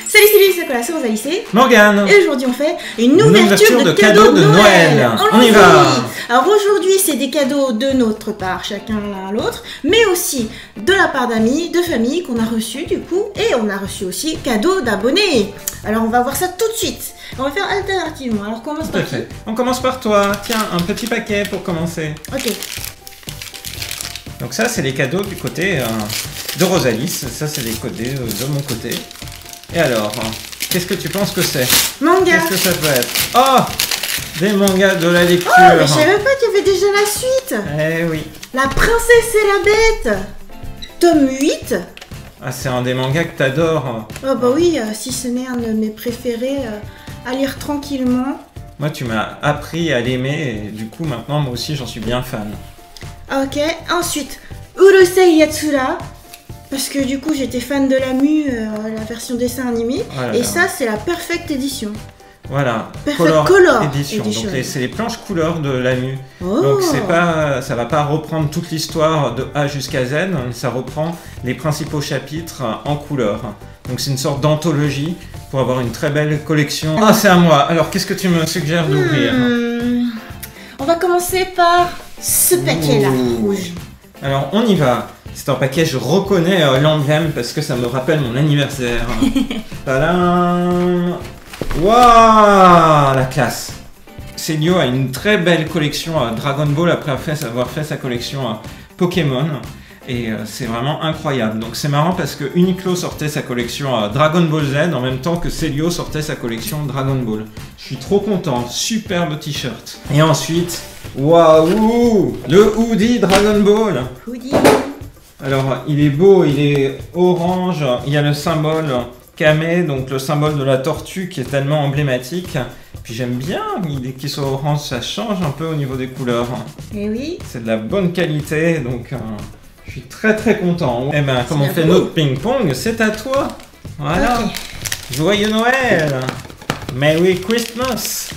Salut, c'est Cola, c'est Rosalie, Morgane. Et aujourd'hui on fait une ouverture de cadeaux de Noël. On y va. Alors aujourd'hui c'est des cadeaux de notre part, chacun l'un l'autre, mais aussi de la part d'amis, de famille qu'on a reçus du coup, et on a reçu aussi cadeaux d'abonnés. Alors on va voir ça tout de suite. On va faire alternativement. Alors commence par qui? On commence par toi. Tiens, un petit paquet pour commencer. Ok. Donc ça c'est les cadeaux du côté de Rosalie. Ça c'est les cadeaux de mon côté. Et alors, qu'est-ce que tu penses que c'est? Manga. Qu'est-ce que ça peut être? Oh, des mangas de la lecture. Oh, mais je savais pas qu'il y avait déjà la suite. Eh oui. La princesse et la bête. Tome 8. Ah, c'est un des mangas que t'adores. Oh bah oui, si ce n'est un de mes préférés à lire tranquillement. Moi, tu m'as appris à l'aimer et du coup, maintenant, moi aussi, j'en suis bien fan. Ok, ensuite, Urusei Yatsura. Parce que du coup, j'étais fan de la la version dessin animé. Voilà. Et ça, c'est la Perfect Edition. Voilà, Perfect Color Edition. Donc c'est les planches couleur de l'AMU. Oh. Donc ça va pas reprendre toute l'histoire de A jusqu'à Z, ça reprend les principaux chapitres en couleur. Donc c'est une sorte d'anthologie pour avoir une très belle collection. Ah, c'est à moi. Alors qu'est-ce que tu me suggères d'ouvrir? On va commencer par ce paquet-là, rouge. Alors on y va. C'est un paquet, je reconnais l'emblème parce que ça me rappelle mon anniversaire. Tadam! Waouh, la classe! Celio a une très belle collection Dragon Ball après avoir fait sa collection Pokémon. Et c'est vraiment incroyable. Donc c'est marrant parce que Uniqlo sortait sa collection Dragon Ball Z en même temps que Celio sortait sa collection Dragon Ball. Je suis trop content, superbe t-shirt. Et ensuite, waouh, le hoodie Dragon Ball. Hoodie. Alors il est beau, il est orange, il y a le symbole Kame, donc le symbole de la tortue qui est tellement emblématique. Puis j'aime bien qu'il soit orange, ça change un peu au niveau des couleurs. Et oui. C'est de la bonne qualité, donc je suis très content. Et ben comme on fait notre ping-pong, c'est à toi. Voilà. Okay. Joyeux Noël. Merry Christmas.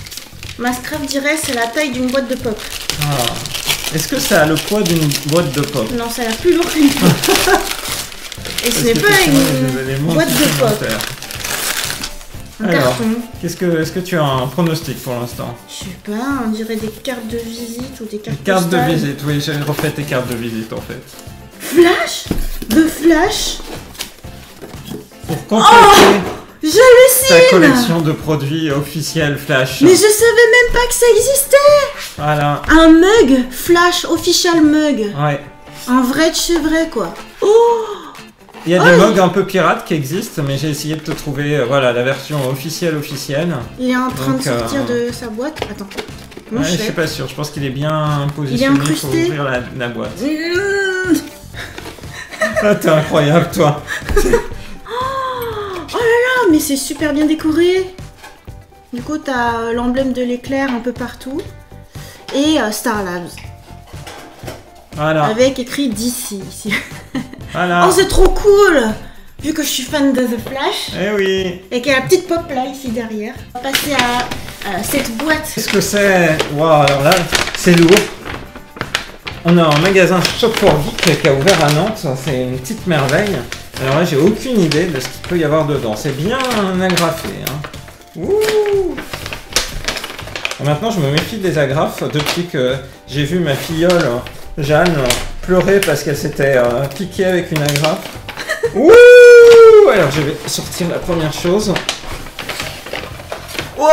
Mascraft dirait c'est la taille d'une boîte de pop. Ah. Est-ce que ça a le poids d'une boîte de pop? Non, ça a plus lourd qu'une pop. Et ce n'est pas une boîte de pop. Alors, est-ce que tu as un pronostic pour l'instant? Je sais pas, on dirait des cartes de visite ou des cartes postales. Cartes de visite, oui, j'ai refait tes cartes de visite en fait. Flash? De Flash? Pour compléter ta collection de produits officiels Flash. Mais je savais même pas que ça existait. Voilà. Un mug Flash, official mug. Ouais. Un vrai de chez vrai quoi. Oh. Il y a des mugs un peu pirates qui existent, mais j'ai essayé de te trouver voilà, la version officielle. Il est en train de sortir de sa boîte. Attends. Ouais, je suis pas sûr, je pense qu'il est bien positionné pour ouvrir la boîte. Ah, t'es incroyable toi. Oh là là, mais c'est super bien décoré. Du coup, t'as l'emblème de l'éclair un peu partout. Et Star Labs. Voilà. Avec écrit DC ici. Voilà. Oh, c'est trop cool! Vu que je suis fan de The Flash. Eh oui. Et qu'il y a la petite pop là, ici derrière. On va passer à cette boîte. Qu'est-ce que c'est? Waouh, alors là, c'est lourd. On a un magasin Shop for Geek qui a ouvert à Nantes. C'est une petite merveille. Alors là, j'ai aucune idée de ce qu'il peut y avoir dedans. C'est bien agrafé. Hein. Ouh. Maintenant, je me méfie des agrafes depuis que j'ai vu ma filleule Jeanne pleurer parce qu'elle s'était piquée avec une agrafe. Ouh. Alors, je vais sortir la première chose. Wow,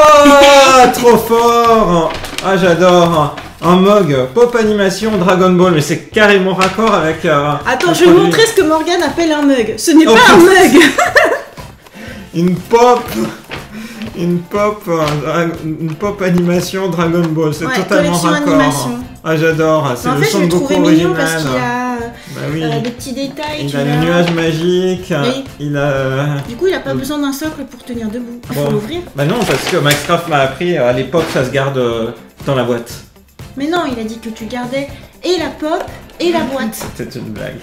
trop fort. Ah, j'adore. Un mug Pop Animation Dragon Ball, mais c'est carrément raccord avec... Attends, je vais vous montrer ce que Morgane appelle un mug. Ce n'est pas un mug. Une pop animation Dragon Ball, c'est totalement raccord. Animation. Ah, j'adore, c'est le Son Goku original. Parce qu'il a des petits détails. Il a le nuage magique. Oui. Il a... Du coup, il n'a pas besoin d'un socle pour tenir debout. Il faut l'ouvrir. Bah non, parce que Maxcraft m'a appris à l'époque, ça se garde dans la boîte. Mais non, il a dit que tu gardais et la pop et la boîte. C'était une blague.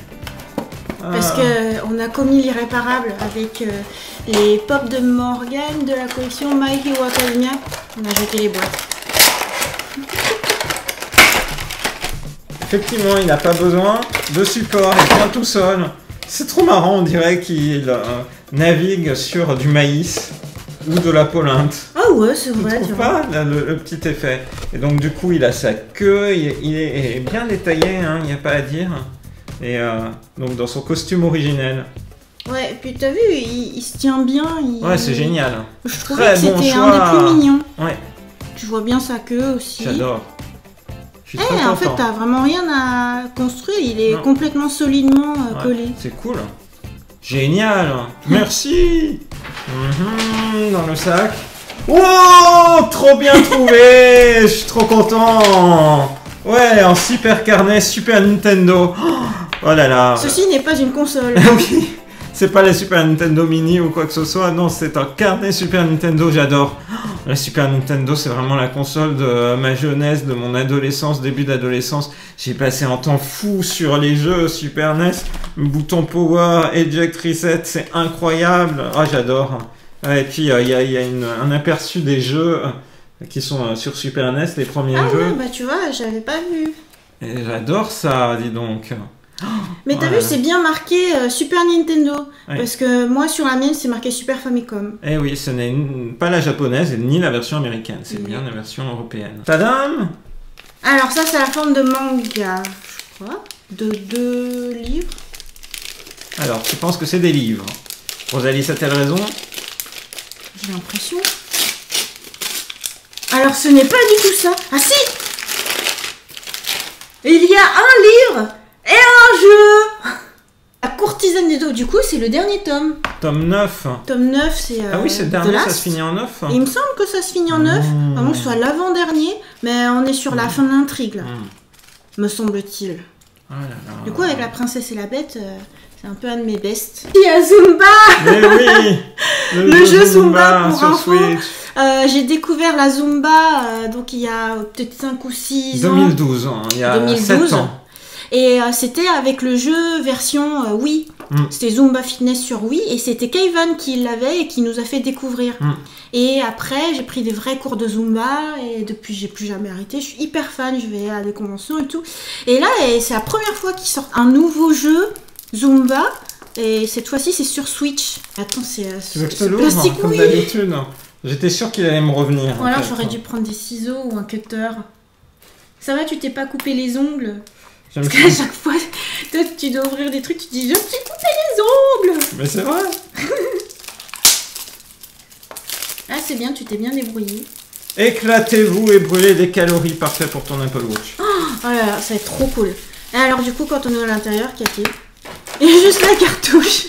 Parce qu'on a commis l'irréparable avec les pop de Morgane de la collection My Hero Academia. On a jeté les boîtes. Effectivement, il n'a pas besoin de support, il vient tout seul. C'est trop marrant, on dirait qu'il navigue sur du maïs ou de la polenta. Ah ouais, c'est Tu vrai. trouves pas là, le petit effet? Et donc du coup, il a sa queue, il est bien détaillé, hein, il n'y a pas à dire. Et donc dans son costume originel. Ouais, et puis t'as vu, il se tient bien. Ouais, c'est génial. Je trouvais Très que bon c'était choix. un des plus mignons. Ouais, Tu vois bien sa queue aussi. j'adore. Je suis Eh, très content. en fait, t'as vraiment rien à construire, il est Non. complètement solidement Ouais, collé. c'est cool. Génial. Merci. Dans le sac. Oh, trop bien trouvé. Je suis trop content. Ouais, un super carnet Super Nintendo. Oh là là. Ceci n'est pas une console. Oui, c'est pas la Super Nintendo Mini ou quoi que ce soit, non, c'est un carnet Super Nintendo, j'adore. La Super Nintendo, c'est vraiment la console de ma jeunesse, de mon adolescence, début d'adolescence. J'ai passé un temps fou sur les jeux Super NES, le bouton Power, Eject Reset, c'est incroyable. Ah, j'adore. Ouais, et puis, il y a un aperçu des jeux qui sont sur Super NES, les premiers Ah jeux. ouais, bah tu vois, j'avais pas vu. Et j'adore ça, dis donc. Mais t'as Voilà. vu, c'est bien marqué Super Nintendo. Ouais. Parce que moi, sur la mienne, c'est marqué Super Famicom. Eh oui, ce n'est pas la japonaise ni la version américaine, c'est Oui. bien la version européenne. Tadam! Alors ça, c'est la forme de manga, je crois. De 2 livres. Alors, tu penses que c'est des livres? Rosalie, a-t-elle raison? J'ai l'impression. Alors ce n'est pas du tout ça. Ah si! Il y a un livre et un jeu. La courtisane des dos. Du coup, c'est le dernier tome. Tome 9. Tome 9, c'est Ah oui, c'est le The dernier, ça Last. se finit en 9. Et il me semble que ça se finit en 9, à moins que ce soit l'avant-dernier, mais on est sur la fin de l'intrigue, là, me semble-t-il. Oh là là. Du coup, avec la princesse et la bête, c'est un peu un de mes bests. Il y a Zumba. Mais oui! Le jeu Zumba, pour sur info. Switch. J'ai découvert la Zumba, donc il y a peut-être 5 ou 6 ans. 2012, hein, il y a 2012. 7 ans. Et c'était avec le jeu version Wii. C'était Zumba Fitness sur Wii. Et c'était Kaivan qui l'avait et qui nous a fait découvrir. Et après, j'ai pris des vrais cours de Zumba. Et depuis, j'ai plus jamais arrêté. Je suis hyper fan. Je vais à des conventions et tout. Et là, c'est la première fois qu'ils sortent un nouveau jeu Zumba. Et cette fois-ci, c'est sur Switch. Attends, c'est Tu veux que je te ce l'ouvre, plastique, comme oui. d'habitude? J'étais sûr qu'il allait me revenir. Ou en alors, fait. j'aurais dû prendre des ciseaux ou un cutter. Ça va, tu t'es pas coupé les ongles? Je me Parce qu'à suis- chaque fois, toi, tu dois ouvrir des trucs, tu te dis, je me suis coupé les ongles. Mais c'est vrai. Ah, c'est bien, tu t'es bien débrouillé. Éclatez-vous et brûlez des calories, parfait pour ton Apple Watch. Oh là là, ça va être trop cool. Et alors, du coup, quand on est à l'intérieur, Cathy, il y a juste la cartouche.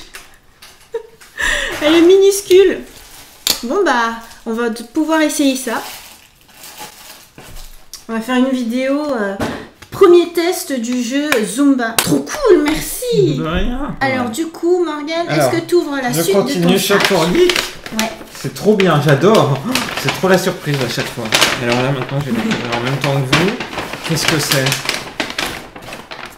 Elle est minuscule. Bon, bah, on va pouvoir essayer ça. On va faire une vidéo premier test du jeu Zumba. Trop cool, merci. De rien. Alors, du coup, Morgane, Alors, est-ce que tu ouvres la je suite de continue ton chaque sac? fois. Ouais. C'est trop bien, j'adore. Oh, c'est trop la surprise à chaque fois. Et alors là, maintenant, je vais découvrir en même temps que vous. Qu'est-ce que c'est?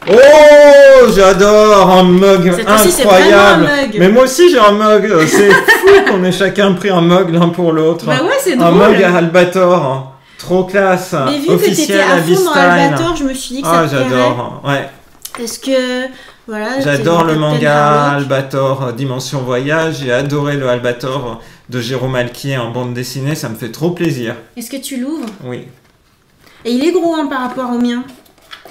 Oh, j'adore, un mug Cette fois-ci, c'est incroyable. vraiment un mug. Mais moi aussi, j'ai un mug. C'est fou qu'on ait chacun pris un mug l'un pour l'autre. Bah ouais, c'est Un drôle. mug à Albator. Trop classe. Mais vu que t'étais Officiel à fond dans Abistyle. Albator, je me suis dit que ça Ah, te plairait. j'adore. Ouais. Est-ce que, voilà... J'adore t'es le dans Captain manga Harlock. Albator Dimension Voyage. J'ai adoré le Albator de Jérôme Alquier en bande dessinée. Ça me fait trop plaisir. Est-ce que tu l'ouvres? Oui. Et il est gros hein, par rapport au mien.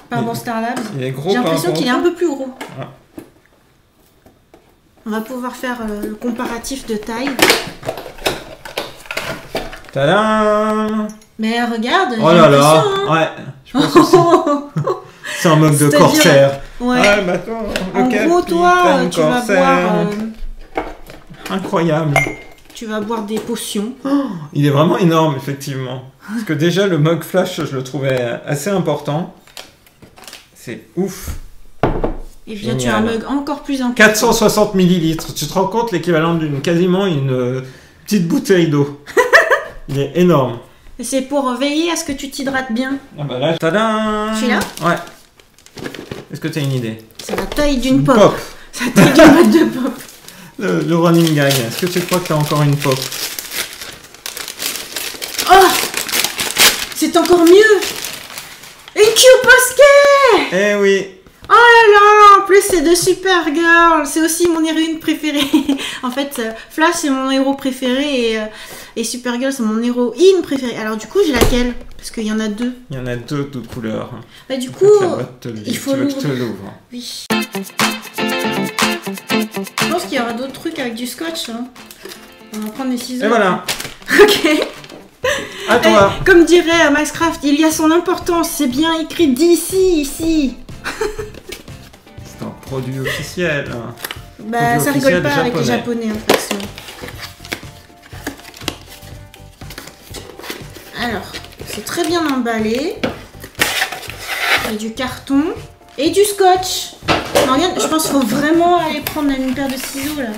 Par rapport à Star Labs. Il est gros J'ai par l'impression rapport qu'il est au un peu plus gros. Ah. On va pouvoir faire le comparatif de taille. Tadam! Mais regarde, Oh j'ai là là! l'impression, hein. Ouais, je pense aussi. C'est un mug de C'est-à-dire- corsaire. Ouais. Ah, Albator, le En gros, toi, capitaine tu vas corsaire. boire... Incroyable. tu vas boire des potions. Il est vraiment énorme, effectivement. Parce que déjà, le mug flash, je le trouvais assez important. C'est ouf. Et bien, tu as un Génial. mug encore plus important. 460 millilitres. Tu te rends compte l'équivalent d'une quasiment une petite bouteille d'eau. Il est énorme. Et c'est pour veiller à ce que tu t'hydrates bien. Ah bah là, tadam! Celui-là? Ouais. Est-ce que tu as une idée? C'est la taille d'une Une pop. C'est la taille d'une boîte de pop. Le running gag. Est-ce que tu crois que tu as encore une pop? Oh! C'est encore mieux! Une Q-Posket! Eh oui! Oh là là, en plus c'est de Supergirl, c'est aussi mon héroïne préférée. En fait, Flash c'est mon héros préféré et Supergirl c'est mon héroïne préférée. Alors du coup, j'ai laquelle? Parce qu'il y en a deux. Il y en a deux de couleurs. Bah du coup, il faut l'ouvrir. Tu veux que je te l'ouvre? Oui. Je pense qu'il y aura d'autres trucs avec du scotch. Hein. On va prendre des ciseaux. Et voilà. Ok. À toi. Et, comme dirait Maxcraft, il y a son importance. C'est bien écrit d'ici, ici. C'est un produit officiel. Bah ça rigole pas avec les japonais, en fait. Alors, c'est très bien emballé. Il y a du carton et du scotch. Non, regarde, je pense qu'il faut vraiment aller prendre une paire de ciseaux là.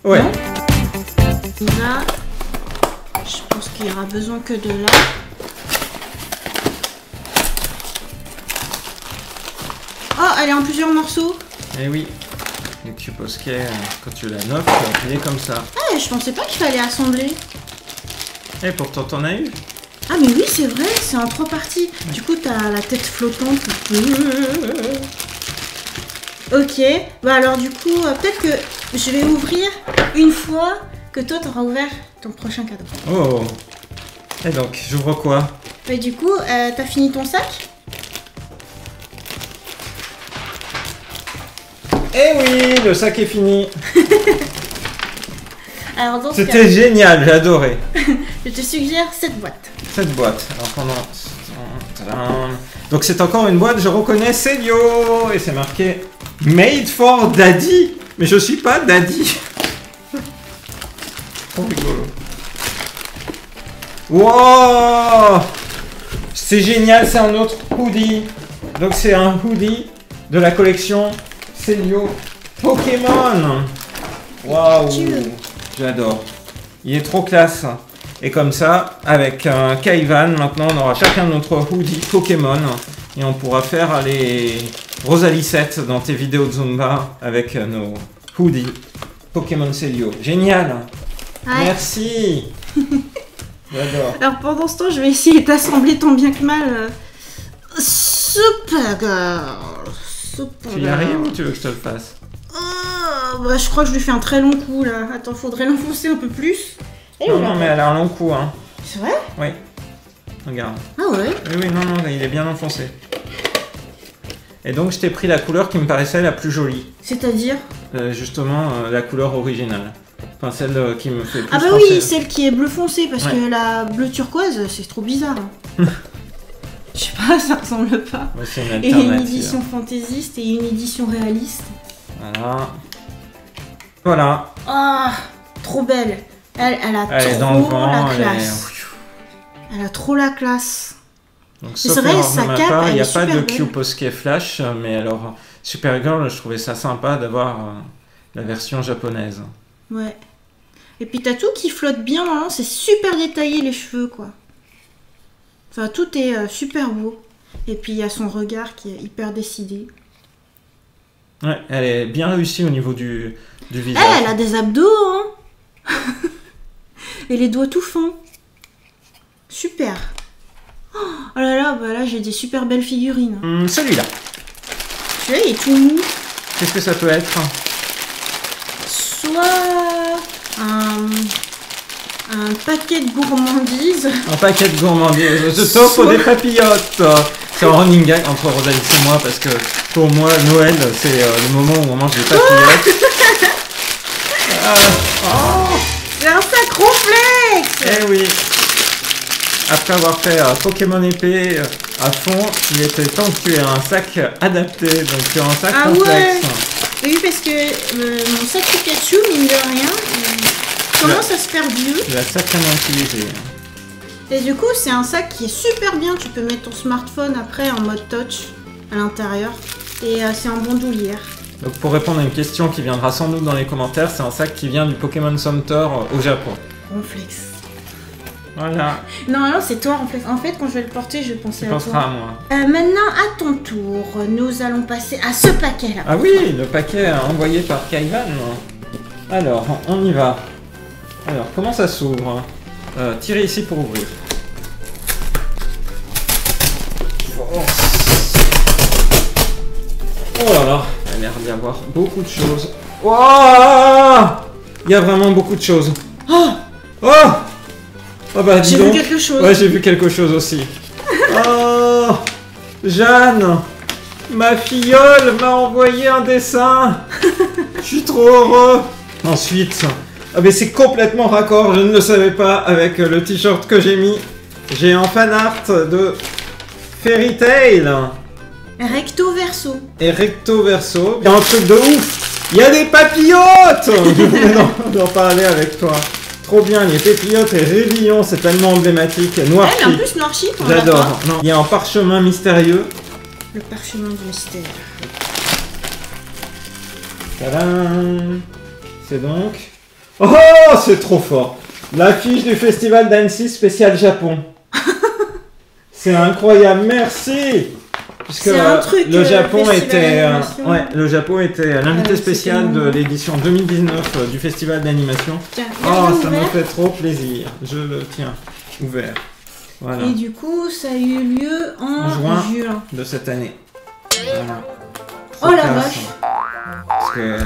Ouais. Non, là, je pense qu'il y aura besoin que de là. Oh, elle est en plusieurs morceaux. Eh oui. Le Q-Posquet, quand tu la notes, il est comme ça. Ah, je pensais pas qu'il fallait assembler. Et pourtant t'en as eu. Ah mais oui, c'est vrai, c'est en 3 parties. Du coup, t'as la tête flottante. Ok, bah alors du coup, peut-être que je vais ouvrir une fois que toi t'auras ouvert ton prochain cadeau. Oh. Et donc, j'ouvre quoi? Et du coup, t'as fini ton sac? Eh oui, le sac est fini. Alors dans ce C'était génial, j'ai adoré. je te suggère cette boîte. Cette boîte. Alors pendant... Donc c'est encore une boîte, je reconnais Célio. Et c'est marqué Made for Daddy. Mais je suis pas Daddy. Trop rigolo. Wow. C'est génial, c'est un autre hoodie. Donc c'est un hoodie de la collection Célio Pokémon. Waouh. J'adore. Il est trop classe. Et comme ça, avec Kaivan, maintenant on aura chacun notre hoodie Pokémon. Et on pourra faire les Rosalissette dans tes vidéos de Zumba avec nos hoodies Pokémon Célio. Génial. Ouais. Merci. J'adore. Alors pendant ce temps, je vais essayer d'assembler tant bien que mal Supergirl. Tu y arrives ou tu veux que je te le fasse? Bah, je crois que je lui fais un très long coup là. Attends, faudrait l'enfoncer un peu plus. Non, mais elle a un long coup, hein. C'est vrai? Oui. Regarde. Ah ouais? Oui, non, il est bien enfoncé. Et donc, je t'ai pris la couleur qui me paraissait la plus jolie. C'est-à-dire? Justement, la couleur originale. Enfin, celle qui me fait plus Ah bah penser. oui, celle qui est bleu foncé, parce que la bleu turquoise, c'est trop bizarre. Je sais pas, ça ressemble pas. Ouais, c'est une Et une alternative. édition fantaisiste et une édition réaliste. Voilà. Voilà. Ah, trop belle. Elle a Elle est trop dans le vent, la classe. Elle a trop la classe. Donc, c'est sauf vrai, erreur sa de ma cape, part, il elle n'y a est pas super de belle. Q-Posquet Flash, mais alors, Supergirl, je trouvais ça sympa d'avoir la version japonaise. Ouais. Et puis t'as tout qui flotte bien, hein. C'est super détaillé les cheveux, quoi. Enfin, tout est super beau. Et puis il y a son regard qui est hyper décidé. Ouais, elle est bien réussie au niveau du visage. Elle a des abdos, hein. Et les doigts tout fins. Super. Oh là là, bah là j'ai des super belles figurines. Celui-là. Celui-là il est tout mou. Qu'est-ce que ça peut être? Soit un paquet de gourmandises. Un paquet de gourmandises. Je t'offre des papillotes. C'est un running gag entre Rosalie et moi parce que pour moi, Noël, c'est le moment où on mange des papillotes. C'est un sac Ronflex. Eh oui. Après avoir fait Pokémon épée à fond, il était temps que tu aies un sac adapté. Donc tu as un sac complexe. Ouais. Oui, parce que mon sac Pikachu, mine de rien, il commence à se faire vieux. Tu l'as sacrément utilisé. Et du coup, c'est un sac qui est super bien. Tu peux mettre ton smartphone après en mode touch à l'intérieur. Et c'est un bon doulière. Donc pour répondre à une question qui viendra sans doute dans les commentaires, c'est un sac qui vient du Pokémon Center au Japon. Ronflex. Voilà. Non, c'est toi, Ronflex. En fait, quand je vais le porter, je pensais Tu à penseras toi. à moi. Maintenant, à ton tour, nous allons passer à ce paquet-là. Ah oui, le paquet envoyé par Kaivan. Alors, on y va. Alors, comment ça s'ouvre? Tirez ici pour ouvrir. Oh. Oh là là, il a l'air d'y avoir beaucoup de choses. Waouh! Il y a vraiment beaucoup de choses. Oh, Oh! Oh bah dis j'ai vu donc. quelque chose. Ouais, j'ai vu quelque chose aussi. Oh! Jeanne! Ma filleule m'a envoyé un dessin. Je suis trop heureux. Ensuite, ah mais c'est complètement raccord, je ne le savais pas avec le t-shirt que j'ai mis. J'ai un fan art de Fairy Tail Recto verso. et recto verso. Il y a un truc de ouf. Il y a des papillotes. Je voulais d'en parler avec toi. Trop bien, les papillotes et réveillons, c'est tellement emblématique. Noir Elle est un peu snorchi pour la j'adore. fin. Non, il y a un parchemin mystérieux. Le parchemin du mystère. Tadam! C'est donc... Oh, c'est trop fort! L'affiche du festival d'Annecy spécial Japon. C'est incroyable, merci! Puisque C'est un truc, le Japon festival était, d'animation. ouais, le Japon était l'invité c'était spécial de mon- l'édition 2019 du festival d'animation. Tiens, Oh, regarde ça me ouvert. fait trop plaisir. Je le tiens ouvert. Voilà, Et du coup, ça a eu lieu en Juin. juin. de cette année. Voilà. Oh la Classe. vache! Parce que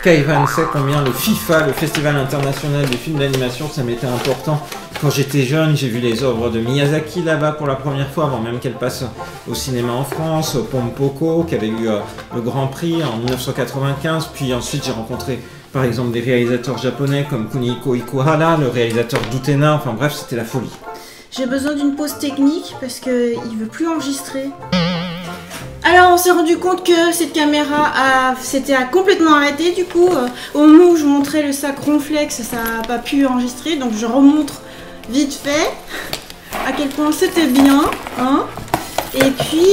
Kaivan sait combien le FIFA, le Festival international des films d'animation, ça m'était important. Quand j'étais jeune, j'ai vu les œuvres de Miyazaki là-bas pour la première fois, avant même qu'elle passe au cinéma en France, Pompoko, qui avait eu le Grand Prix en 1995. Puis ensuite, j'ai rencontré par exemple des réalisateurs japonais comme Kunihiko Ikuhara, le réalisateur d'Utena. Enfin bref, c'était la folie. J'ai besoin d'une pause technique parce que il veut plus enregistrer. Alors on s'est rendu compte que cette caméra s'était complètement arrêtée du coup. Au moment où je montrais le sac Ronflex, ça n'a pas pu enregistrer, donc je remontre vite fait à quel point c'était bien. Hein. Et puis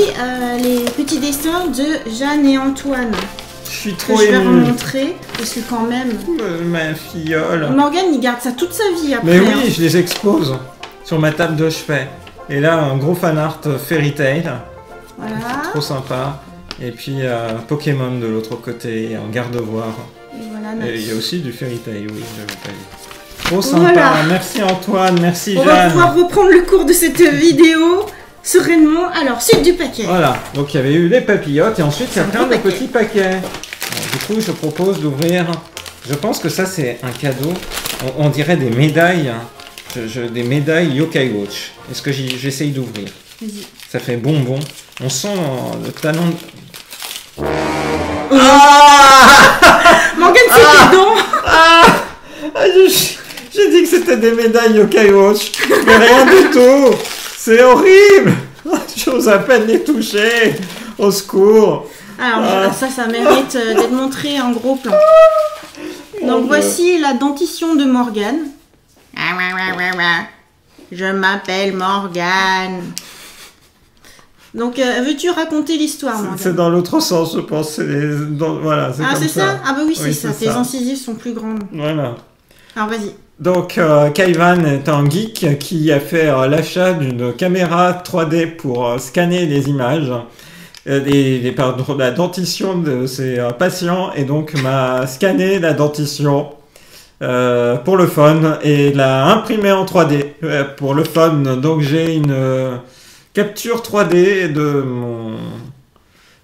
les petits dessins de Jeanne et Antoine Je suis que trop je vais ému. remontrer parce que quand même... Ma filleule. Morgane il garde ça toute sa vie après. Mais oui, hein. je les expose sur ma table de chevet. Et là, un gros fan art Fairy Tail. Voilà. Trop sympa. Et puis Pokémon de l'autre côté, en garde-voir. Et voilà, Et il y a aussi du Fairy Tail, oui, j'avais pas vu. Trop sympa. Voilà. Merci Antoine, merci On va Jeanne. pouvoir reprendre le cours de cette vidéo sereinement. Alors, suite du paquet. Voilà, donc il y avait eu les papillotes et ensuite il y a Un plein gros de paquet. petits paquets. Alors, du coup, je propose d'ouvrir. Je pense que ça c'est un cadeau. On dirait des médailles. Hein. Des médailles Yokai Watch. Est-ce que j'essaye d'ouvrir? Vas-y. Ça fait bonbon. On sent le talent. Ah Morgane, c'est tes dents. J'ai dit que c'était des médailles Yokai Watch, mais rien du tout. C'est horrible. J'ose à peine les toucher. Au secours. Alors, ça mérite d'être montré en gros plan. Donc, Dieu. voici la dentition de Morgane. Je m'appelle Morgane. Donc, veux-tu raconter l'histoire, C'est Morgane? dans l'autre sens, je pense. Voilà, c'est Ah, comme c'est ça? Ah bah oui, c'est Oui, ça. c'est Tes ça. incisives sont plus grandes. Voilà. Alors, vas-y. Donc, Kaivan est un geek qui a fait l'achat d'une caméra 3D pour scanner les images, pardon, la dentition de ses patients, et donc m'a scanné la dentition pour le fun et l'a imprimé en 3D pour le fun. Donc, j'ai une capture 3D de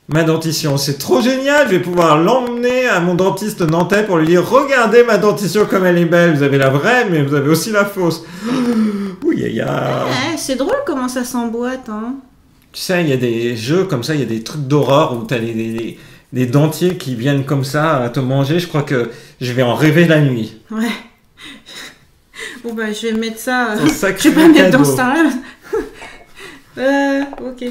ma dentition. C'est trop génial, je vais pouvoir l'emmener à mon dentiste nantais pour lui dire: regardez ma dentition comme elle est belle, vous avez la vraie mais vous avez aussi la fausse. Oui, il y a... Ouais, c'est drôle comment ça s'emboîte, hein. Tu sais, il y a des jeux comme ça, il y a des trucs d'horreur où tu as des dentiers qui viennent comme ça à te manger. Je crois que je vais en rêver la nuit. Ouais. Bon bah je vais mettre ça. Un sacré Je vais pas mettre dans cadeau. ce temps-là. Ok.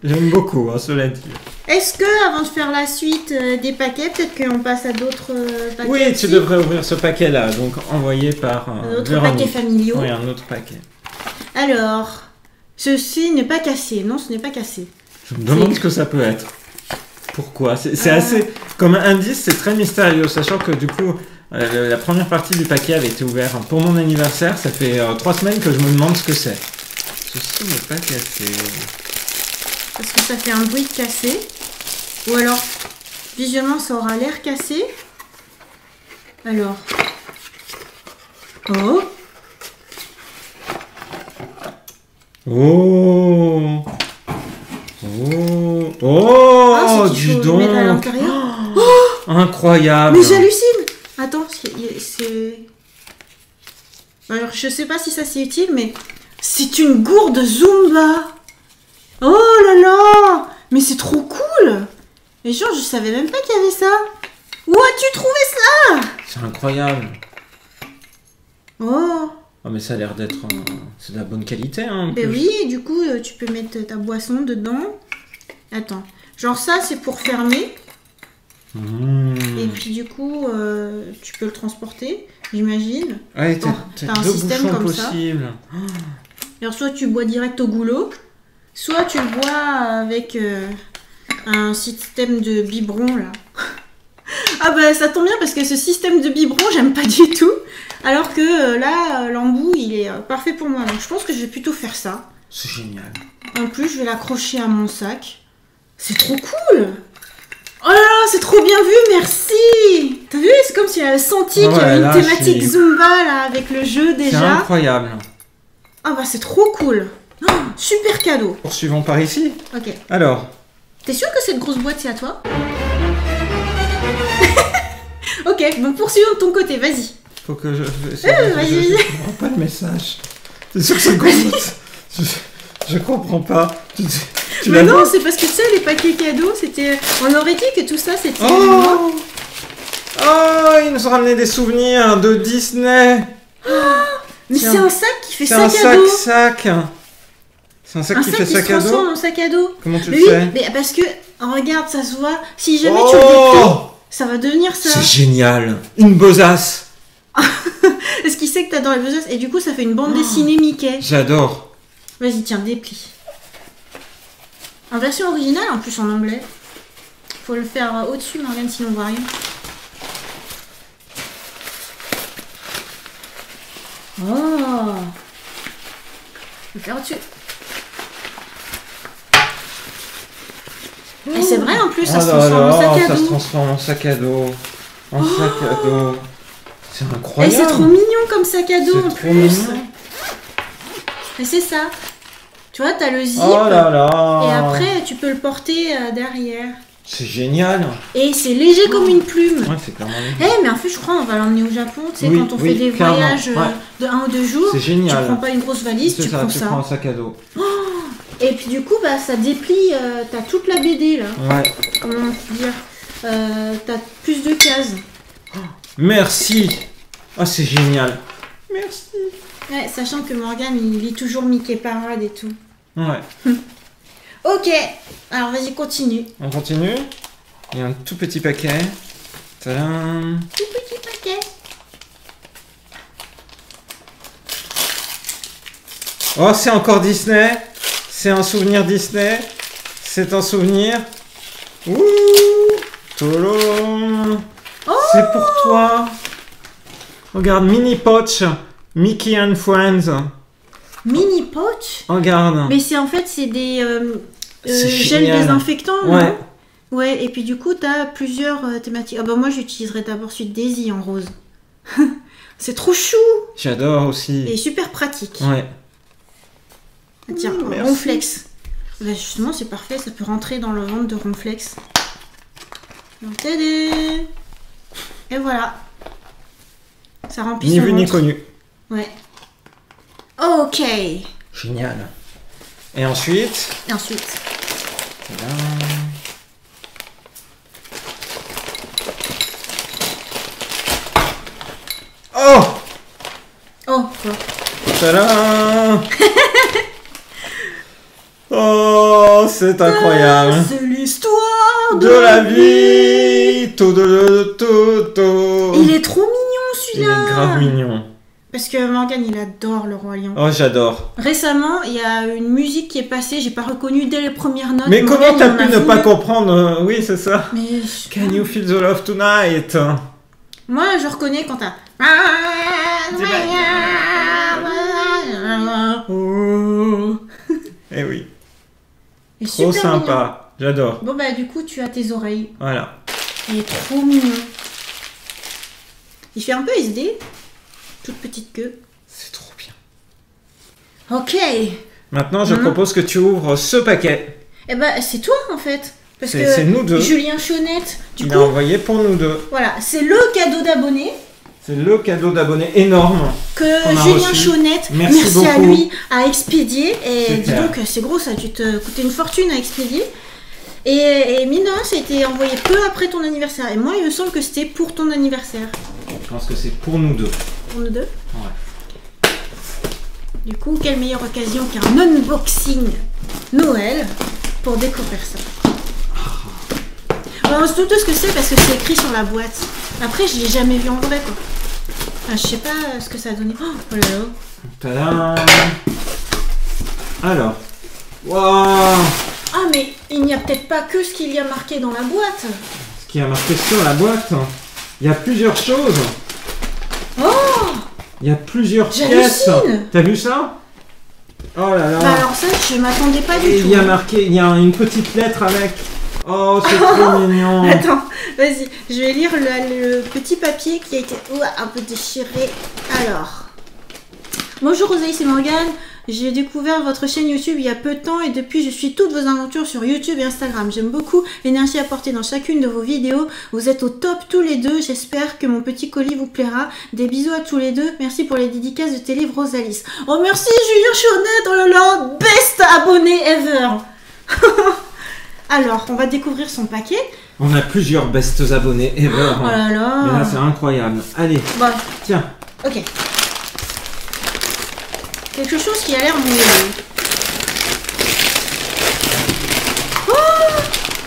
J'aime beaucoup, hein, cela dit. Est-ce que avant de faire la suite des paquets, peut-être qu'on passe à d'autres paquets Oui, tu aussi, devrais ouvrir ce paquet-là, donc envoyé par d'autres Véronique. paquets familiaux. Oui, un autre paquet. Alors, ceci n'est pas cassé. Non, ce n'est pas cassé. Je me demande ce que ça peut être. Pourquoi? C'est assez... Comme indice, c'est très mystérieux, sachant que du coup, la première partie du paquet avait été ouverte pour mon anniversaire. Ça fait 3 semaines que je me demande ce que c'est. Ceci n'est pas cassé. Parce que ça fait un bruit de cassé. Ou alors, visuellement, ça aura l'air cassé. Alors. Oh. Oh! Oh! donc. mettre à l'intérieur. Incroyable. Mais j'hallucine. Attends, c'est... Alors, je sais pas si ça c'est utile, mais c'est une gourde Zumba. Oh là là. Mais c'est trop cool. Mais genre, je savais même pas qu'il y avait ça. Où as-tu trouvé ça? C'est incroyable. Oh. Ah mais ça a l'air d'être... c'est de la bonne qualité, hein. Ben oui, du coup, tu peux mettre ta boisson dedans. Attends. Genre ça, c'est pour fermer. Et puis du coup, tu peux le transporter, j'imagine. Ouais, t'as un deux système bouchons comme ça. possibles. Alors soit tu bois direct au goulot, soit tu le bois avec un système de biberon là. Ah bah ça tombe bien parce que ce système de biberon, j'aime pas du tout. Alors que là, l'embout, il est parfait pour moi. Donc je pense que je vais plutôt faire ça. C'est génial. En plus, je vais l'accrocher à mon sac. C'est trop cool! Oh là là, c'est trop bien vu, merci! T'as vu, c'est comme si elle avait senti qu'il y avait une thématique Zumba là avec le jeu déjà. C'est incroyable. Ah bah c'est trop cool. Oh, super cadeau. Poursuivons par ici. Ok. Alors. T'es sûr que cette grosse boîte c'est à toi? Ok, bon poursuivons de ton côté, vas-y. Faut que je... vas-y. Je comprends pas le message. T'es sûr que c'est grosse? Je comprends pas. Mais non, c'est parce que ça, les paquets cadeaux, c'était... On aurait dit que tout ça, c'était... Oh, ils nous ont ramené des souvenirs de Disney. Mais c'est un sac qui fait sac à dos. C'est un sac qui fait sac à dos. Se transforme en sac à dos. Comment tu mais le sais? Mais parce que, regarde, ça se voit. Si jamais tu le déplies, ça va devenir ça. C'est génial. Une besace. Est-ce qu'il sait que t'adores les besaces? Et du coup, ça fait une bande dessinée Mickey. J'adore. Vas-y, tiens, déplie. En version originale, en plus en anglais. Faut le faire au-dessus, Morgane, sinon on voit rien. Oh! Je vais le faire au-dessus. Et c'est vrai, en plus, ça se transforme en sac à dos. Ça se transforme en sac à dos. En sac à dos. C'est incroyable. Et c'est trop mignon comme sac à dos en plus. Mignon. Et c'est ça. Tu vois, t'as le zip. Oh là là. Et après, tu peux le porter derrière. C'est génial. Et c'est léger comme une plume. Ouais, c'est clairement mais en fait, je crois on va l'emmener au Japon. Tu sais, quand on fait des voyages de 1 ou 2 jours. C'est génial. Tu prends pas une grosse valise, tu prends ça. Tu prends un sac à dos. Et puis du coup, bah, ça déplie. T'as toute la BD là. Ouais. Comment dire t'as plus de cases. Merci. Oh, c'est génial. Merci. Ouais, sachant que Morgane, il lit toujours Mickey Parade et tout. Ouais. Ok, alors vas-y, continue. On continue. Il y a un tout petit paquet. Tadam. Tout petit paquet. Oh, c'est encore Disney. C'est un souvenir Disney. C'est un souvenir. Ouh. Tolom. Oh, c'est pour toi. Regarde, Mini Poch. Mickey and Friends. Mini Poch. Regarde. Mais c'est en fait, c'est des gels génial. désinfectants. Ouais. Non ouais, et puis du coup, t'as plusieurs thématiques. Ah bah moi, j'utiliserai d'abord celui de Daisy en rose. C'est trop chou. J'adore aussi. Et super pratique. Ouais. Ah, tiens, Ronflex. Bah justement, c'est parfait, ça peut rentrer dans le ventre de Ronflex. Donc, tadé. Et voilà. Ça remplit Ni son vu ventre. ni connu. Ouais. Ok. Génial. Et ensuite. Et ensuite. Tadam. Oh. Oh, quoi? Tadam. Oh, c'est incroyable. C'est l'histoire De la vie. Il est trop mignon Il celui-là. est grave mignon. Parce que Morgane, il adore le Roi Lion. Oh, j'adore. Récemment, il y a une musique qui est passée, j'ai pas reconnu dès les premières notes. Mais Morgane, comment t'as il en pu a ne pas voulu. comprendre? Oui, c'est ça. Mais Can you feel the love tonight? moi, je reconnais quand t'as. Eh oui. Il est Trop super mignon. sympa. J'adore. Bon bah du coup, tu as tes oreilles. Voilà. Il est trop mignon. Il fait un peu SD. Toute petite queue. C'est trop bien. Ok. Maintenant, je propose que tu ouvres ce paquet. Eh bah c'est toi en fait. Parce C'est que nous deux. Julien Chaunette, du Il coup, a envoyé pour nous deux. voilà, c'est le cadeau d'abonné C'est le cadeau d'abonné énorme. que qu'on a Julien reçu. Chaunette, Merci à beaucoup. lui, a expédié. Et C'est dis clair. donc, c'est gros, ça a dû te coûter une fortune à expédier. Et mine de rien, ça a été envoyé peu après ton anniversaire. Et moi, il me semble que c'était pour ton anniversaire. Je pense que c'est pour nous deux. Pour nous deux. Ouais. Du coup, quelle meilleure occasion qu'un unboxing Noël pour découvrir ça. On se doute de ce que c'est parce que c'est écrit sur la boîte. Après, je l'ai jamais vu en vrai, quoi. Enfin, je sais pas ce que ça a donné. Oh là là. Tadam. Alors. Waouh. Ah, mais il n'y a peut-être pas que ce qu'il y a marqué dans la boîte. Ce qui a marqué sur la boîte, il y a plusieurs choses. Oh, Il y a plusieurs J'hallucine. pièces. T'as vu ça? Oh là là. bah alors ça, je m'attendais pas du Et tout. il y a marqué, il y a une petite lettre avec. Oh, c'est trop mignon. Attends, vas-y, je vais lire le petit papier qui a été un peu déchiré. Alors, bonjour Rosalie, c'est Morgane. J'ai découvert votre chaîne YouTube il y a peu de temps et depuis je suis toutes vos aventures sur YouTube et Instagram. J'aime beaucoup l'énergie apportée dans chacune de vos vidéos. Vous êtes au top tous les deux. J'espère que mon petit colis vous plaira. Des bisous à tous les deux. Merci pour les dédicaces de tes livres Rosalie. Oh merci Julien Chaunette, oh là là, best abonné ever. Alors, on va découvrir son paquet. On a plusieurs bestes abonnés ever. Oh là là. Mais là, c'est incroyable. Allez, Bon, tiens. ok. Quelque chose qui a l'air moelleux.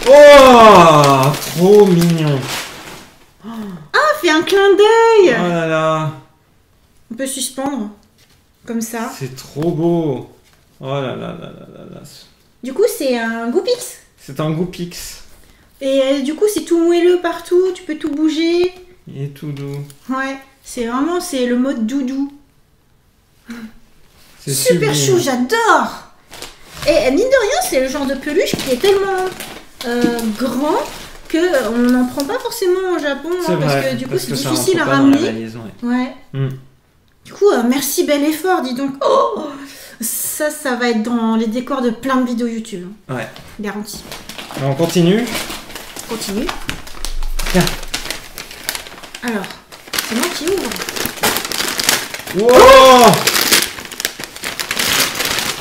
Oh, trop mignon. Ah, fait un clin d'œil. Oh là là, On peut suspendre. Comme ça. c'est trop beau. Oh là là là là là là. Du coup, c'est un Goopix. C'est un Goopix. Et du coup, c'est tout moelleux partout. Tu peux tout bouger. Il est tout doux. Ouais. C'est vraiment, c'est le mode doudou. C'est Super sublime. chou, j'adore. Et mine de rien, c'est le genre de peluche qui est tellement grand que on n'en prend pas forcément au Japon. C'est Hein, parce vrai, que du coup, parce c'est que ça difficile à rentre pas dans la ramener. valise, ouais. Ouais. Hmm. Du coup, merci, bel effort, dis donc. Oh, ça va être dans les décors de plein de vidéos YouTube. Hein. Ouais. Garanti. On continue. Continue. Tiens. Alors, c'est moi qui ouvre. Wow.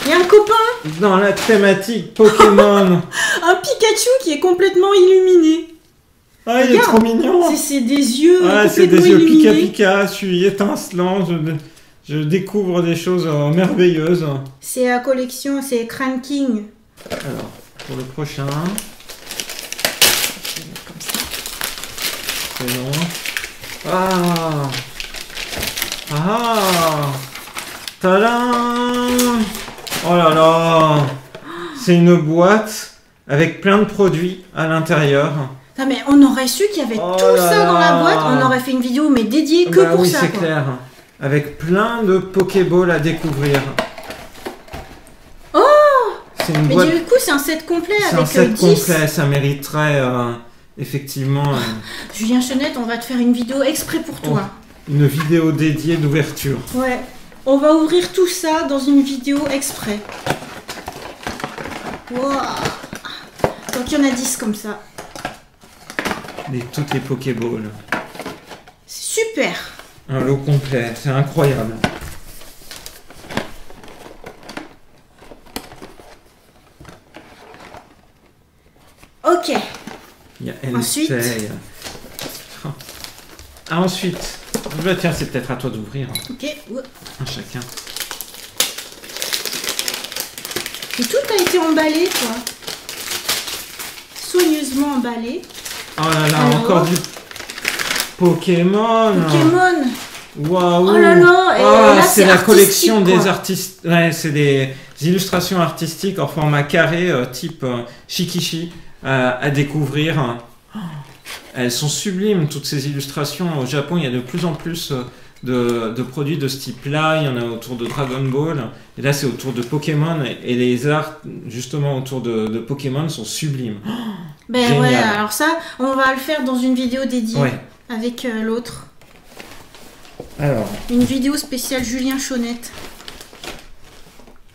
Il y a un copain, Dans la thématique Pokémon. un Pikachu qui est complètement illuminé. Ah, il est Regarde. trop mignon. C'est des yeux Ah, c'est complètement des yeux illuminés. pika-pika. Je suis étincelant. Je découvre des choses merveilleuses. C'est la collection, c'est Crane King. Alors, pour le prochain. Comme ça. C'est bon. Ah. Ah. Tadam. Oh là là. C'est une boîte avec plein de produits à l'intérieur. Ah, mais on aurait su qu'il y avait Oh tout là ça dans la là. boîte, on aurait fait une vidéo mais dédiée que Bah pour oui, ça. c'est Quoi. clair. Avec plein de Pokéballs à découvrir. Oh. C'est une Mais boîte. du coup, c'est un set complet C'est un avec set 10. complet. Ça mériterait effectivement Julien Chaunette, on va te faire une vidéo exprès pour toi. une vidéo dédiée d'ouverture. Ouais. On va ouvrir tout ça dans une vidéo exprès. Wow. Donc il y en a 10 comme ça. Toutes les Pokéballs. C'est super. Un lot complet. C'est incroyable. Ok. Il y a Ensuite. Elstey. Ah, ensuite. Bah, tiens, c'est peut-être à toi d'ouvrir. Ok. Ouais. Un chacun. Et tout a été emballé, quoi. Soigneusement emballé. Oh là là, Alors. encore du Pokémon. Pokémon. Waouh. Oh là là, et Ah, là, c'est c'est la collection artistique, des quoi. artistes. Ouais, c'est des illustrations artistiques en format carré, type Shikishi, à découvrir. Elles sont sublimes, toutes ces illustrations. Au Japon, il y a de plus en plus de produits de ce type-là. Il y en a autour de Dragon Ball. Et là, c'est autour de Pokémon. Et les arts, justement, autour de Pokémon sont sublimes. Ben Génial. ouais, alors ça, on va le faire dans une vidéo dédiée Ouais. avec l'autre. Alors, Une vidéo spéciale Julien Chaunette.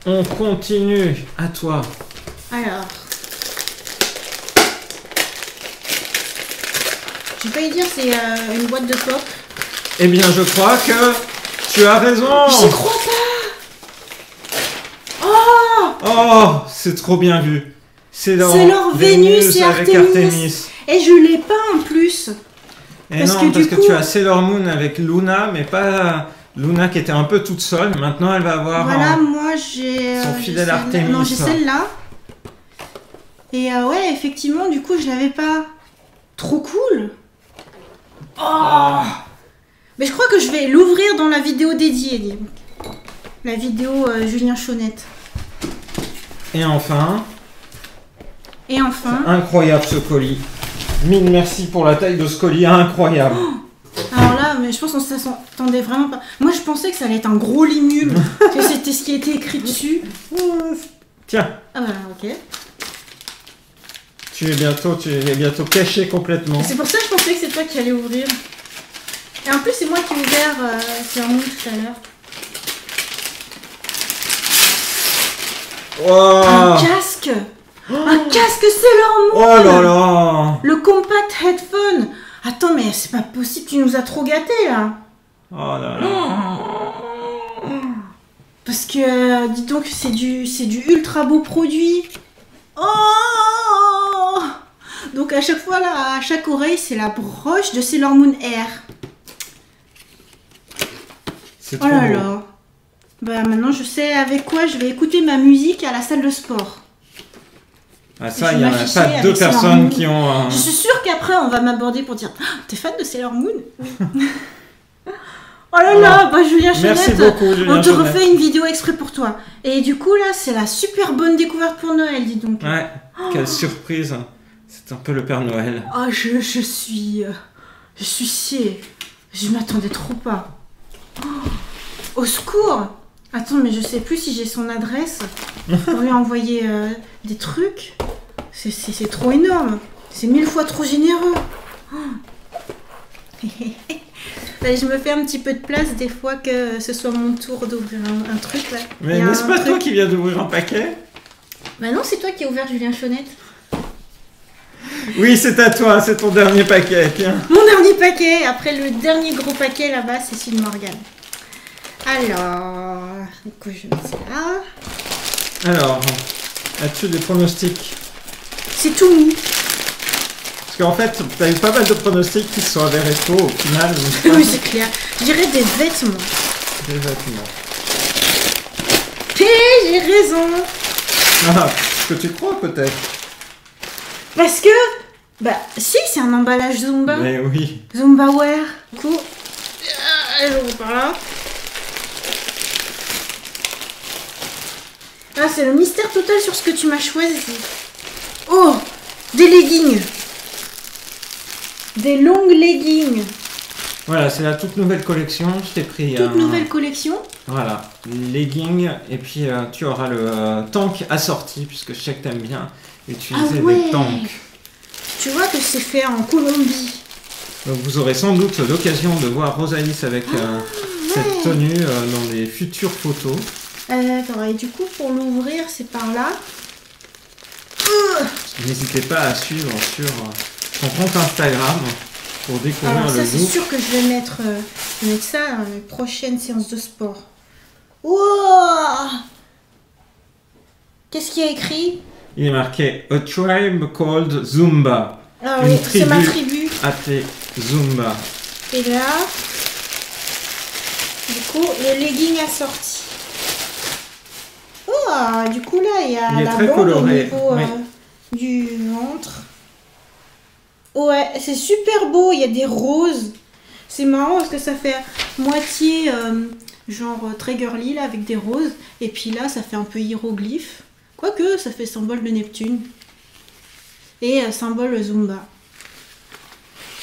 on continue. À toi. Alors. J'ai failli dire c'est une boîte de pop. Eh bien, je crois que tu as raison. J'y crois pas. Oh, Oh, c'est trop bien vu. C'est leur Vénus et avec Artemis. Et je l'ai pas en plus. Et Parce non, que parce du que coup- tu as Sailor Moon avec Luna, mais pas Luna qui était un peu toute seule. Maintenant, elle va avoir Voilà, moi j'ai. son j'ai fidèle celle-là. Artemis. Non, j'ai celle-là. Et ouais, effectivement, du coup, je l'avais pas. Trop cool. Oh. Mais je crois que je vais l'ouvrir dans la vidéo dédiée, dis donc. La vidéo Julien Chaunette. Et enfin, Et enfin. incroyable ce colis. Mille merci pour la taille de ce colis, incroyable. Alors là, mais je pense qu'on s'attendait vraiment pas. Moi, je pensais que ça allait être un gros limule. Que c'était ce qui était écrit dessus. Tiens, Ah bah, ok. tu es bientôt caché complètement. C'est pour ça que je pensais que c'est toi qui allais ouvrir. Et en plus, c'est moi qui ai ouvert Sailor Moon tout à l'heure. Oh, Un casque. Un casque Sailor Moon. oh là là. Le compact headphone. Attends, mais c'est pas possible, tu nous as trop gâtés là. Oh là là. Parce que, dis donc, c'est du ultra beau produit. Oh. Donc à chaque fois là, à chaque oreille, c'est la broche de Sailor Moon Air. C'est Oh trop là beau. là. Bah maintenant je sais avec quoi je vais écouter ma musique à la salle de sport. Ah ça, Je il n'y en a m'affichais pas avec deux Sailor personnes Moon. qui ont un... Je suis sûre qu'après on va m'aborder pour dire ah, t'es fan de Sailor Moon? Oh là là, bah Julien Merci Chaunette, beaucoup, Julien on te Chaunette. refait une vidéo exprès pour toi. Et du coup là, c'est la super bonne découverte pour Noël, dis donc. Ouais, quelle surprise. C'est un peu le Père Noël. Ah, je suis sciée. Je m'attendais trop pas. Oh, au secours. Attends, mais je sais plus si j'ai son adresse pour lui envoyer des trucs. C'est trop énorme. C'est 1000 fois trop généreux. Oh. Là, je me fais un petit peu de place des fois que ce soit mon tour d'ouvrir un truc là. Il Mais y a n'est-ce un pas truc- toi qui viens d'ouvrir un paquet? Bah non, c'est toi qui as ouvert Julien Chaunette. Oui, c'est à toi, c'est ton dernier paquet. Tiens. Mon dernier paquet, après le dernier gros paquet là-bas, c'est Cécile Morgan. Alors, du coup, je mets ça là. Alors, as-tu des pronostics? C'est tout mou. Parce qu'en fait, tu as eu pas mal de pronostics qui se sont avérés faux au final. donc, Oui, c'est clair. Je dirais des vêtements. des vêtements. Et j'ai raison. Ah, ce que tu crois peut-être. Parce que, bah, si, c'est un emballage Zumba. Mais oui. Zumba Wear. Du coup, j'ouvre par là. Ah, c'est le mystère total sur ce que tu m'as choisi. Oh, des leggings. Des longues leggings. Voilà, c'est la toute nouvelle collection. Je t'ai pris Toute nouvelle collection. Voilà, leggings. Et puis tu auras le tank assorti, puisque je sais que t'aimes bien utiliser Ah ouais. des tanks. Tu vois que c'est fait en Colombie. Donc vous aurez sans doute l'occasion de voir Rosalis avec cette tenue dans les futures photos. D'accord, et du coup, pour l'ouvrir, c'est par là. N'hésitez pas à suivre sur son compte Instagram pour découvrir Alors ça, le c'est look. sûr que je vais mettre ça dans les prochaines séances de sport. Wow. Qu'est-ce qu'il y a écrit? Il est marqué A tribe called Zumba. Ah Une oui, c'est ma tribu. tribu. Appelée Zumba. Et là, du coup, le legging assorti. Oh, du coup, là, il y a Il est la très bande coloré, au niveau oui. du ventre. Ouais, c'est super beau, il y a des roses. C'est marrant parce que ça fait moitié genre très girly là avec des roses. Et puis là, ça fait un peu hiéroglyphe. Quoique, ça fait symbole de Neptune. Et symbole Zumba.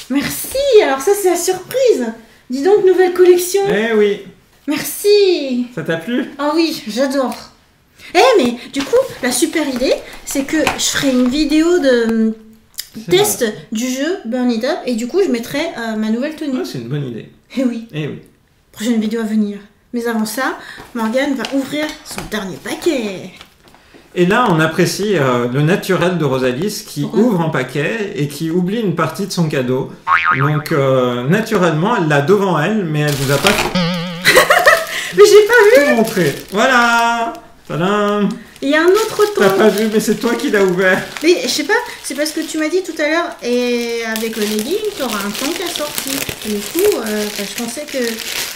Merci. Alors ça, c'est la surprise. Dis donc, nouvelle collection. Eh oui, Merci. ça t'a plu? Ah oui, j'adore. Mais du coup, la super idée, c'est que je ferai une vidéo de test du jeu Burn It Up et du coup, je mettrai ma nouvelle tenue. Ah, c'est une bonne idée. Eh oui, Eh oui. prochaine vidéo à venir. Mais avant ça, Morgane va ouvrir son dernier paquet. Et là, on apprécie le naturel de Rosalis qui ouvre un paquet et qui oublie une partie de son cadeau. Donc, naturellement, elle l'a devant elle, mais elle vous a pas Mais j'ai pas vu. montré. Voilà. Tadam. Il y a un autre T'as ton. pas vu, mais c'est toi qui l'as ouvert. Mais je sais pas, c'est parce que tu m'as dit tout à l'heure, et avec le legging, tu auras un tank assorti. Et du coup, je pensais que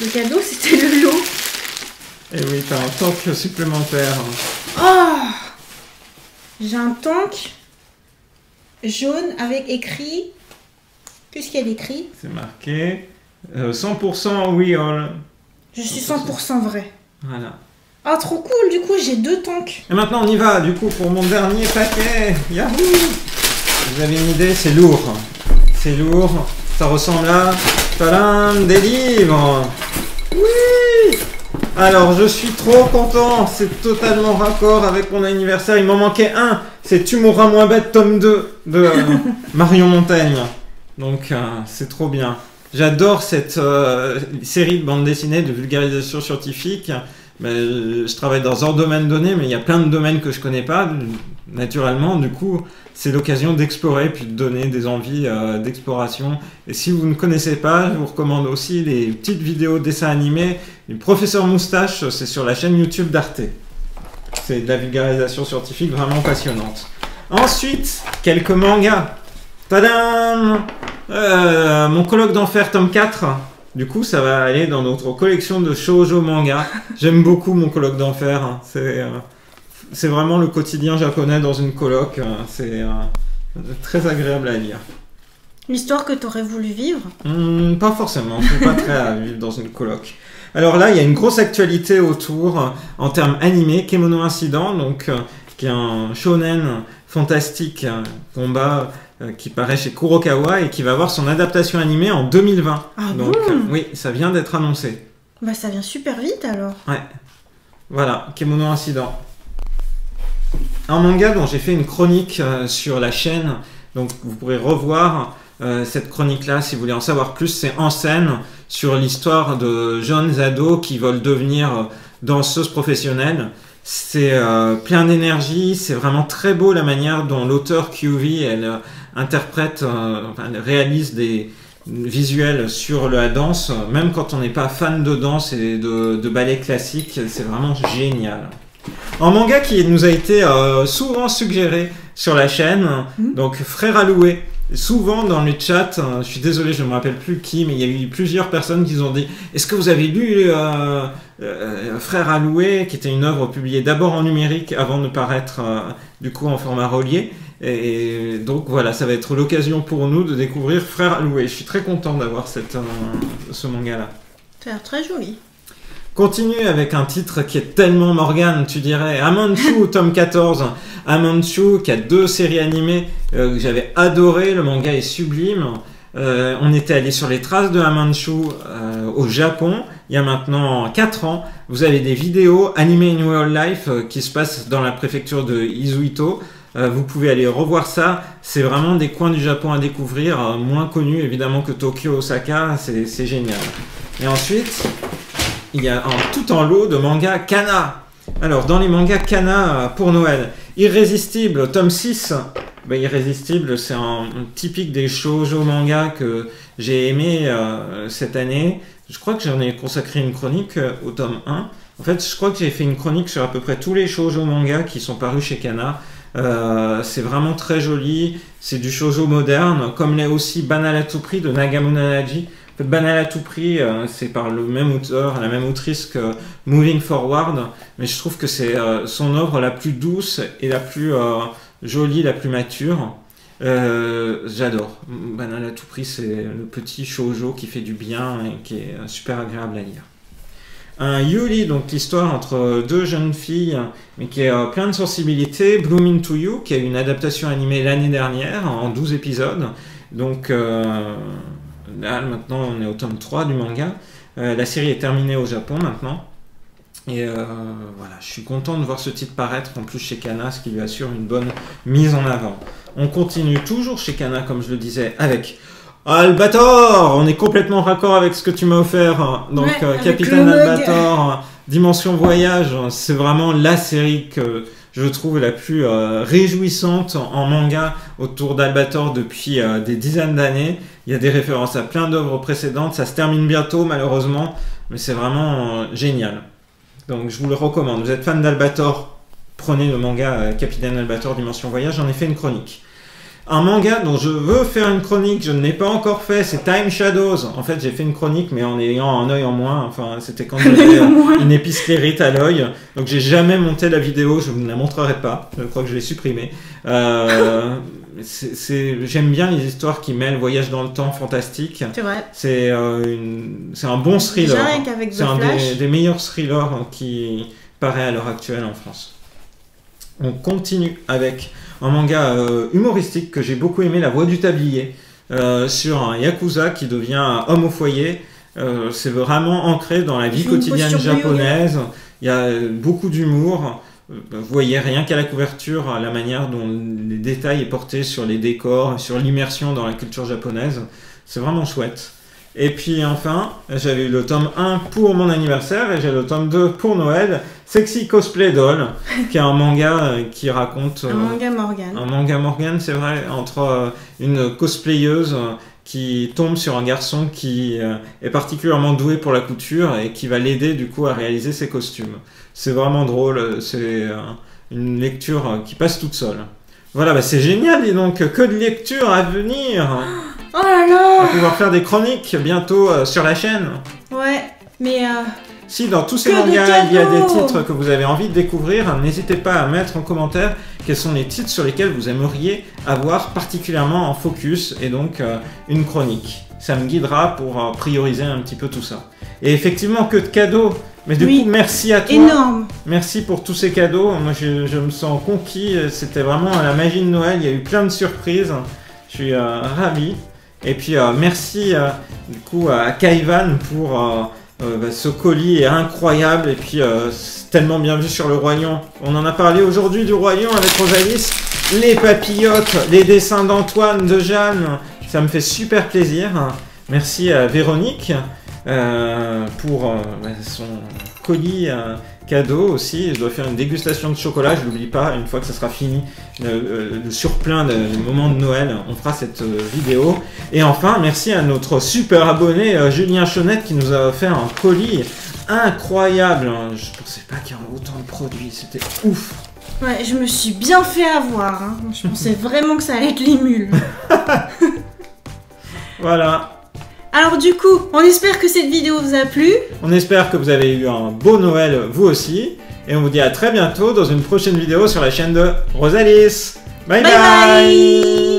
le cadeau c'était le lot. Et oui, t'as un tank supplémentaire. Oh, j'ai un tank jaune avec écrit. Qu'est-ce qu'il y a d'écrit? C'est marqué 100% we all. Je suis 100% vrai. Voilà. Ah, trop cool, du coup j'ai 2 tanks. Et maintenant, on y va, du coup, pour mon dernier paquet. Yahoo! Vous avez une idée? C'est lourd. C'est lourd. Ça ressemble à... Tadam! Des livres! Oui! Alors, je suis trop content. C'est totalement raccord avec mon anniversaire. Il m'en manquait un. C'est Tu mourras moins bête, tome 2 de Marion Montaigne. Donc, c'est trop bien. J'adore cette série de bandes dessinées de vulgarisation scientifique. Je travaille dans un domaine donné, mais il y a plein de domaines que je connais pas, naturellement. Du coup, c'est l'occasion d'explorer, puis de donner des envies d'exploration. Et si vous ne connaissez pas, je vous recommande aussi les petites vidéos dessins animés du professeur Moustache. C'est sur la chaîne YouTube d'Arte. C'est de la vulgarisation scientifique vraiment passionnante. Ensuite, quelques mangas. Tadam! Mon colloque d'enfer, tome 4. Du coup, ça va aller dans notre collection de shoujo manga. J'aime beaucoup mon colloque d'enfer. C'est vraiment le quotidien japonais dans une coloc. C'est très agréable à lire. L'histoire que tu aurais voulu vivre? Pas forcément. Je suis pas très à vivre dans une coloc. Alors là, il y a une grosse actualité autour en termes animés. Kemono Incident, donc qui est un shonen fantastique combat. Qui paraît chez Kurokawa et qui va avoir son adaptation animée en 2020. Ah donc bon oui, ça vient d'être annoncé. Bah ça vient super vite alors. Ouais. Voilà, Kemono Incident. Un manga dont j'ai fait une chronique sur la chaîne, donc vous pourrez revoir cette chronique-là si vous voulez en savoir plus. C'est En scène sur l'histoire de jeunes ados qui veulent devenir danseuses professionnelles. C'est plein d'énergie, c'est vraiment très beau la manière dont l'auteur QV, elle interprète, elle réalise des visuels sur la danse, même quand on n'est pas fan de danse et de ballet classique, c'est vraiment génial. Un manga qui nous a été souvent suggéré sur la chaîne, donc Frère Alloué. Souvent dans le chat, je suis désolé, je ne me rappelle plus qui, mais il y a eu plusieurs personnes qui ont dit « Est-ce que vous avez lu Frère Alloué ?» qui était une œuvre publiée d'abord en numérique avant de paraître du coup en format relié. Et donc voilà, ça va être l'occasion pour nous de découvrir Frère Alloué. Je suis très content d'avoir ce manga-là. Ça a l'air très joli. Continue avec un titre qui est tellement Morgane, tu dirais. Amanchu, tome 14. Amanchu, qui a 2 séries animées que j'avais adoré. Le manga est sublime. On était allé sur les traces de Amanchu au Japon, il y a maintenant 4 ans. Vous avez des vidéos animées in real life qui se passent dans la préfecture de Izuito. Vous pouvez aller revoir ça. C'est vraiment des coins du Japon à découvrir, moins connus évidemment que Tokyo, Osaka. C'est génial. Et ensuite... il y a tout en lot de mangas Kana. Alors, dans les mangas Kana pour Noël, Irrésistible, tome 6. Ben, Irrésistible, c'est un typique des shoujo mangas que j'ai aimé cette année. Je crois que j'en ai consacré une chronique au tome 1. En fait, je crois que j'ai fait une chronique sur à peu près tous les shoujo mangas qui sont parus chez Kana. C'est vraiment très joli. C'est du shoujo moderne, comme l'est aussi Banal à tout prix de Nagamune Naji. Banal à tout prix, c'est par le même auteur, la même autrice que Moving Forward, mais je trouve que c'est son œuvre la plus douce et la plus jolie, la plus mature. J'adore. Banal à tout prix, c'est le petit shoujo qui fait du bien et qui est super agréable à lire. Un Yuri, donc l'histoire entre 2 jeunes filles, mais qui est plein de sensibilité. Bloom Into You, qui a eu une adaptation animée l'année dernière en 12 épisodes. Donc... là, maintenant, on est au tome 3 du manga. La série est terminée au Japon maintenant. Et voilà, je suis content de voir ce titre paraître en plus chez Kana, ce qui lui assure une bonne mise en avant. On continue toujours chez Kana, comme je le disais, avec Albator. On est complètement raccord avec ce que tu m'as offert. Donc, ouais, Capitaine Albator, Dimension Voyage, c'est vraiment la série que je trouve, la plus réjouissante en manga autour d'Albator depuis des dizaines d'années. Il y a des références à plein d'œuvres précédentes. Ça se termine bientôt, malheureusement, mais c'est vraiment génial. Donc, je vous le recommande. Vous êtes fan d'Albator, prenez le manga Capitaine Albator Dimension Voyage. J'en ai fait une chronique. Un manga dont je veux faire une chronique, je ne l'ai pas encore fait, c'est Time Shadows. En fait, j'ai fait une chronique, mais en ayant un œil en moins. Enfin, c'était quand j'avais une épisclérite à l'œil. Donc, j'ai jamais monté la vidéo, je ne la montrerai pas. Je crois que je l'ai supprimée. J'aime bien les histoires qui mêlent voyage dans le temps fantastique. C'est vrai. C'est un bon thriller. C'est un des meilleurs thrillers qui paraît à l'heure actuelle en France. On continue avec un manga humoristique que j'ai beaucoup aimé, La Voix du Tablier, sur un yakuza qui devient homme au foyer. C'est vraiment ancré dans la vie quotidienne japonaise. Il y a beaucoup d'humour. Vous voyez rien qu'à la couverture la manière dont les détails est porté sur les décors, sur l'immersion dans la culture japonaise. C'est vraiment chouette. Et puis enfin, j'avais eu le tome 1 pour mon anniversaire et j'ai le tome 2 pour Noël, Sexy Cosplay Doll, qui est un manga qui raconte... un manga Morgane. Un manga Morgane, c'est vrai, entre une cosplayeuse qui tombe sur un garçon qui est particulièrement doué pour la couture et qui va l'aider du coup à réaliser ses costumes. C'est vraiment drôle, c'est une lecture qui passe toute seule. Voilà, bah c'est génial, dis donc, que de lecture à venir. Oh là là! On va pouvoir faire des chroniques bientôt sur la chaîne. Ouais, mais... Si dans tous ces mangas, il y a des titres que vous avez envie de découvrir, n'hésitez pas à mettre en commentaire quels sont les titres sur lesquels vous aimeriez avoir particulièrement en focus et donc une chronique. Ça me guidera pour prioriser un petit peu tout ça. Et effectivement, que de cadeaux. Mais du coup, merci à toi. Énorme. Merci pour tous ces cadeaux. Moi, je me sens conquis. C'était vraiment la magie de Noël. Il y a eu plein de surprises. Je suis ravi. Et puis, merci du coup à Kaivan pour ce colis est incroyable. Et puis, c'est tellement bien vu sur le Roi Lion. On en a parlé aujourd'hui du Roi Lion avec Rosalis. Les papillotes, les dessins d'Antoine, de Jeanne. Ça me fait super plaisir. Merci à Véronique. Pour son colis cadeau aussi. Je dois faire une dégustation de chocolat, je l'oublie pas, une fois que ça sera fini le surplein de moments de Noël, on fera cette vidéo. Et enfin, merci à notre super abonné Julien Chonette qui nous a offert un colis incroyable. Je pensais pas qu'il y aurait autant de produits, c'était ouf. Ouais, je me suis bien fait avoir, hein. Je pensais vraiment que ça allait être les mules. Voilà. Alors du coup, on espère que cette vidéo vous a plu. On espère que vous avez eu un beau Noël vous aussi. Et on vous dit à très bientôt dans une prochaine vidéo sur la chaîne de Rosalis. Bye bye, bye.